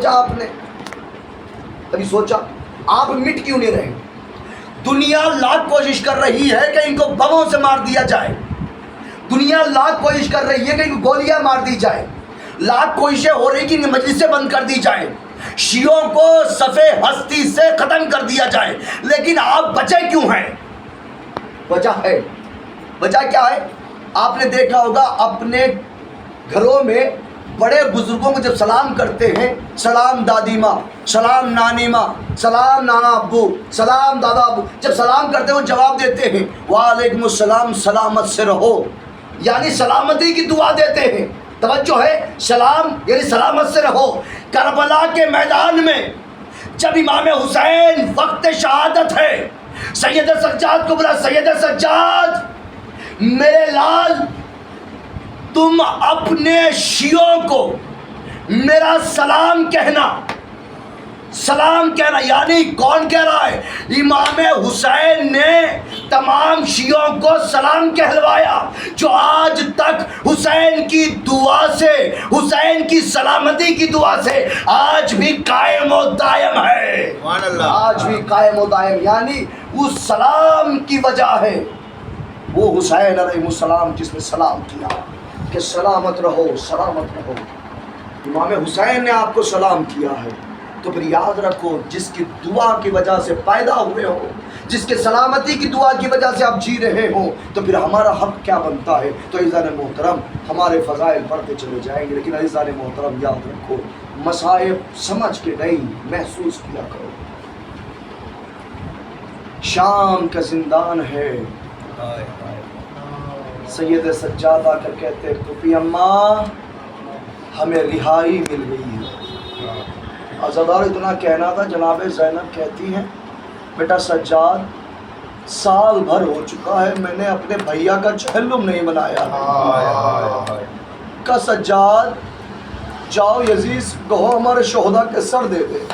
سوچا آپ نے؟ کبھی سوچا آپ مٹ کیوں نہیں رہے؟ دنیا لاکھ کوشش کر رہی ہے کہ ان کو بموں سے مار دیا جائے، دنیا لاکھ کوشش کر رہی ہے کہ ان کو گولیاں مار دی جائے، لاکھ کوششیں ہو رہی کہ ان مجلسیں بند کر دی جائے، شیعوں کو صفِ ہستی سے ختم کر دیا جائے، لیکن آپ بچے کیوں ہیں؟ وجہ ہے، وجہ کیا ہے؟ آپ نے دیکھا ہوگا اپنے گھروں میں بڑے بزرگوں کو جب سلام کرتے ہیں، سلام دادی ماں، سلام نانی ماں، سلام نانا ابو، سلام دادا ابو، جب سلام کرتے ہیں وہ جواب دیتے ہیں وعلیکم السلام، سلامت سے رہو، یعنی سلامتی کی دعا دیتے ہیں۔ توجہ ہے، سلام یعنی سلامت سے رہو۔ کربلا کے میدان میں جب امام حسین وقت شہادت ہے، سید سجاد کو بولا سید سجاد میرے لال، تم اپنے شیعوں کو میرا سلام کہنا، سلام کہنا، یعنی کون کہہ رہا ہے؟ امام حسین نے تمام شیعوں کو سلام کہلوایا، جو آج تک حسین کی دعا سے، حسین کی سلامتی کی دعا سے آج بھی قائم و دائم ہے، آج بھی قائم و دائم، یعنی اس سلام کی وجہ ہے وہ حسین علیہ السلام جس نے سلام کیا کہ سلامت رہو، سلامت رہو۔ امام حسین نے آپ کو سلام کیا ہے، تو پھر یاد رکھو جس کی دعا کی وجہ سے پیدا ہوئے ہو، جس کے سلامتی کی دعا کی وجہ سے آپ جی رہے ہوں، تو پھر ہمارا حق کیا بنتا ہے؟ تو عزیزان محترم ہمارے فضائل پڑھتے چلے جائیں گے، لیکن عزیزان محترم یاد رکھو مصائب سمجھ کے نہیں، محسوس کیا کرو۔ شام کا زندان ہے، سید سجاد آ کر کہتے پھوپھی اماں ہمیں رہائی مل گئی ہے۔ عزادار اتنا کہنا تھا، جناب زینب کہتی ہیں بیٹا سجاد سال بھر ہو چکا ہے میں نے اپنے بھیا کا چہلم نہیں منایا، کہ سجاد جاؤ یزید کہو ہمارے شہداء کے سر دے دے۔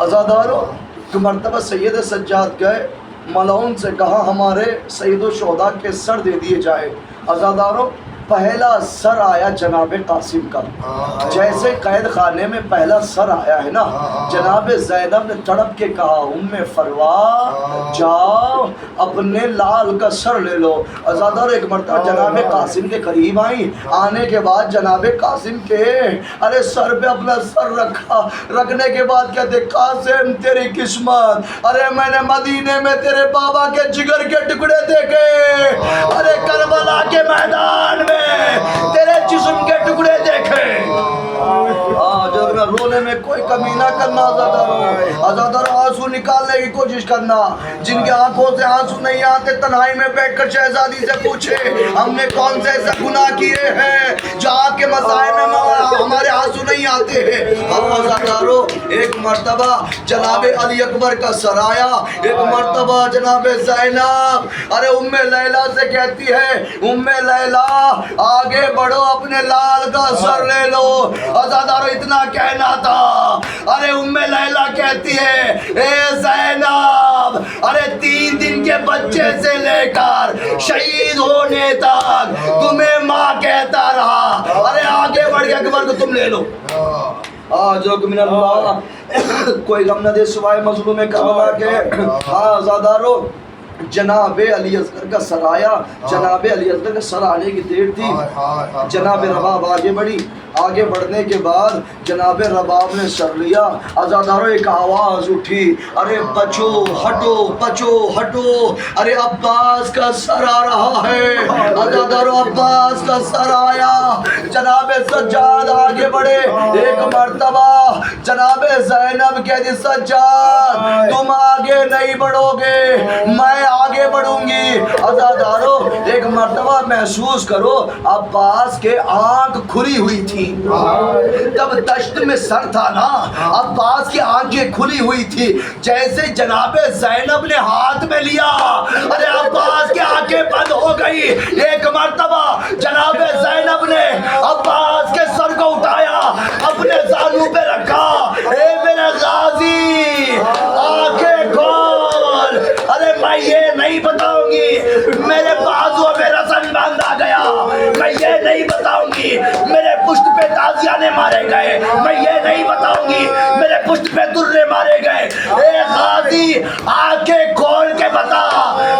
عزادارو کہ مرتبہ سید سجاد گئے، ملعون سے کہا ہمارے سید و شہداء کے سر دے دیے جائے۔ عزادارو پہلا سر آیا جناب قاسم کا، جیسے قید خانے میں پہلا سر آیا ہے نا، جناب زینب نے تڑپ کے کہا ام فروا جاؤ اپنے لال کا سر لے لو۔ عزادار ایک مرتبہ جناب قاسم کے قریب آئیں، آنے کے بعد جناب قاسم کے ارے سر پہ اپنا سر رکھا، رکھنے کے بعد کہتے قاسم تیری قسمت، ارے میں نے مدینے میں تیرے بابا کے جگر کے ٹکڑے دیکھے، ارے کربلا کے میدان میں تیرے جسم کے ٹکڑے دیکھے۔ جب رونے میں کوئی کمی نہ کرنا، عزادار آنسو نکالنے کی کوشش کرنا، جن کے آنکھوں سے آنسو نہیں آتے تنہائی میں بیٹھ کر شہزادی سے پوچھے ہم نے کون سے ایسے گناہ کیے ہیں جو آپ کے مسائل میں ہمارے آنسو نہیں آتے ہیں۔ عزادارو ایک مرتبہ جناب علی اکبر کا سر آیا، ایک مرتبہ جناب زینب ارے ام لیلہ سے کہتی ہے ام لیلہ آگے بڑھو اپنے لال کا سر لے لو۔ عزادارو اتنا کہنا تھا، ارے ام لیلہ کہتی ہے اے زینب ارے 3 دن کے بچے سے لے کر شہید ہونے تک تمہیں ماں کہتا رہا، ارے آگے بڑھ کے اکبر کو تم لے لو۔ آجو من اللہ کوئی غم نہ دے سوائے مظلوم کربلا کے۔ عزادارو جناب علی اصغر کا سر آیا، جناب علی اصغر کا سر آنے کی دیر تھی، جناب رباب آگے بڑھی، آگے بڑھنے کے بعد جناب رباب نے سر لیا۔ عزادارو ایک آواز اٹھی ارے بچو ہٹو بچو ہٹو، ارے عباس کا سر آ رہا ہے۔ عزادارو عباس کا سر آیا، جناب سجاد آگے بڑھے، ایک مرتبہ جناب زینب کہتی سجاد تم آگے نہیں بڑھو گے میں آگے بڑھوں گی۔ عزادارو ایک مرتبہ محسوس کرو عباس کے آنکھ کھلی ہوئی تھی، تب دشت میں سر تھا نا، عباس کی آنکھیں کھلی ہوئی تھی، جیسے جناب زینب نے ہاتھ میں لیا ارے عباس کی آنکھیں بند ہو گئی۔ ایک مرتبہ جناب زینب نے عباس کے سر کو اٹھایا، اپنے زانو پہ رکھا، اے میرے غازی آنکھیں کھول، ارے میں یہ نہیں بتاؤں گی میرے بازو میں رسن بند آ گیا، میں یہ نہیں بتاؤں گی میرے پشت پہ تازیہ جانے مارے گئے، میں یہ نہیں بتاؤں گی میرے پشت پہ درے مارے گئے۔ اے غازی آنکھیں کھول کے بتا،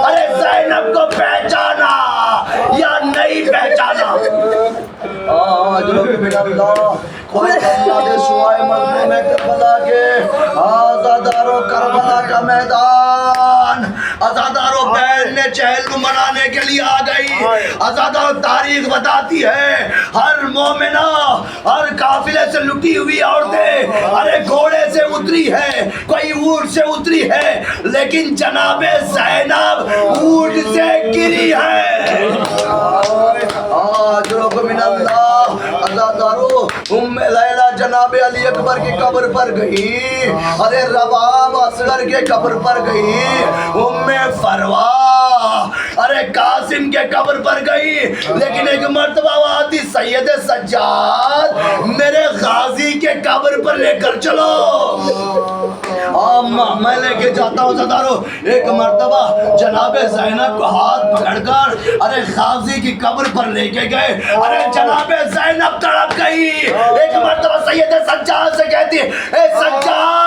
ارے زینب کو پہچانا یا نہیں پہچانا؟ آج رب من اللہ خدا دے سوائے مظلوم کربلا کے آزادارو کربلا کا میدان، آزادارو بہن نے چہل کو منانے کے لیے آ گئی۔ آزادارو تاریخ بتاتی ہے ہر مومنہ ہر قافلے سے لٹی ہوئی عورتیں ارے گھوڑے سے اتری ہے، کوئی اونٹ سے اتری ہے، لیکن جناب زینب اونٹ سے گری ہے۔ آج رب من اللہ عزادارو ام لیلہ جناب علی اکبر کی قبر پر گئی، ارے رباب اصغر کے قبر پر گئی، ام فروا ارے قاسم کے قبر پر گئی، لیکن ایک مرتبہ وہ آتی سید سجاد میرے غازی کے قبر پر لے کر چلو۔ میں لے کے جاتا ہوں عزادارو۔ ایک مرتبہ جناب زینب کو ہاتھ پکڑ کر ارے غازی کی قبر پر لے کے گئے، ارے جناب زینب تڑپ گئی۔ ایک مرتبہ سید سجاد سے کہتی اے سجاد